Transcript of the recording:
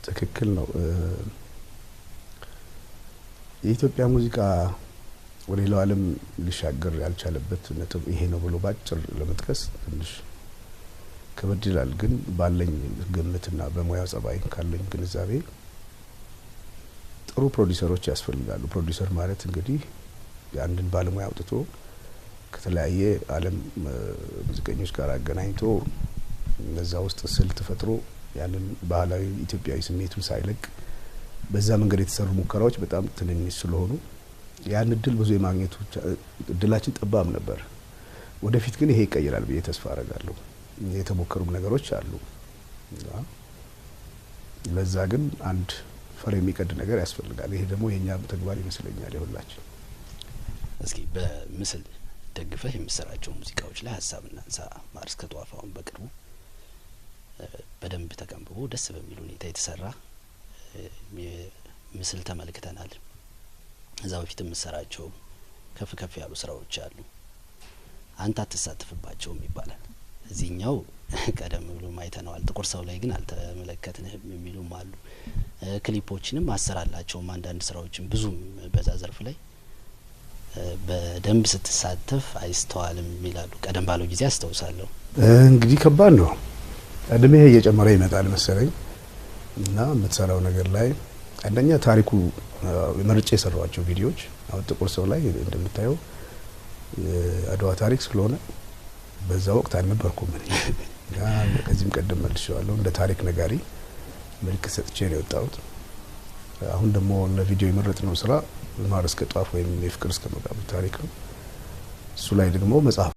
ትክክል ነው የኢትዮጵያ ሙዚቃ ወደ ሌላው ዓለም ሊሻገር ያልቻለበት ነጥብ ይሄ ነው ብሎ ባጭር ለመጥቀስ ትንሽ ከበድ ይላል ግን ባለኝ ግምትና በሙያው ጸባይ ካለኝ ግንዛቤ ጥሩ ፕሮዲዩሰሮች ያስፈልጋሉ ፕሮዲዩሰር ማለት እንግዲህ አንድን ባለሙያ አውጥቶ ከተለያየ ዓለም ሙዚቀኞች ጋር አገናኝቶ ለዛ ውስጥ ስልት ፈጥሮ ያንን ባህላዊ ኢትዮጵያዊ ስሜቱን ሳይለቅ በዛ መንገድ የተሰሩ ሙከራዎች በጣም ትንንሽ ስለሆኑ ያን እድል ብዙ የማግኘቱ እድላችን ጠባብ ነበር ወደፊት ግን ይሄ ይቀየራል ብዬ ተስፋ አደርጋለሁ የተሞከሩም ነገሮች አሉ ለዛ ግን አንድ ፈር የሚቀድ ነገር ያስፈልጋል ይሄ ደግሞ የኛ ተግባር ይመስለኛል ይሁላችሁ እስኪ በምስል ደግፈህ የምሰራቸው ሙዚቃዎች ላይ ሐሳብና አንሳ ማርስ ከጧፋውን በቅርቡ በደንብ ተቀንብቦ ደስ በሚል ሁኔታ የተሰራ ምስል ተመልክተናል እዛው በፊት የምሰራቸው ከፍ ያሉ ስራዎች አሉ አንተ አትሳተፍባቸውም ይባላል እዚህኛው ቀደም ብሎ ማይተናል ጥቁር ሰው ላይ ግን አልተመለከትንም የሚሉም አሉ ክሊፖችንም አሰራላቸው አንዳንድ ስራዎችን ብዙም በዛ ዘርፍ ላይ በደንብ ስትሳተፍ አይስተዋልም ይላሉ ቀደም ባለው ጊዜ አስተውሳለሁ እንግዲህ ከባድ ነው እድሜ እየጨመረ ይመጣል መሰለኝ እና የምትሰራው ነገር ላይ አንደኛ ታሪኩ መርጬ የሰራዋቸው ቪዲዮዎች አሁን ጥቁር ሰው ላይ እንደምታየው አድዋ ታሪክ ስለሆነ በዛ ወቅት አልነበርኩም እኔ ከዚህም ቀደም መልሼዋለሁ እንደ ታሪክ ነጋሪ መልክ ሰጥቼ ነው የወጣሁት አሁን ደግሞ ለቪዲዮ የመረጥነው ስራ ማርስ ከጧፍ ወይም የፍቅር እስከ መቃብር ታሪክ ነው እሱ ላይ ደግሞ መጽሐፍ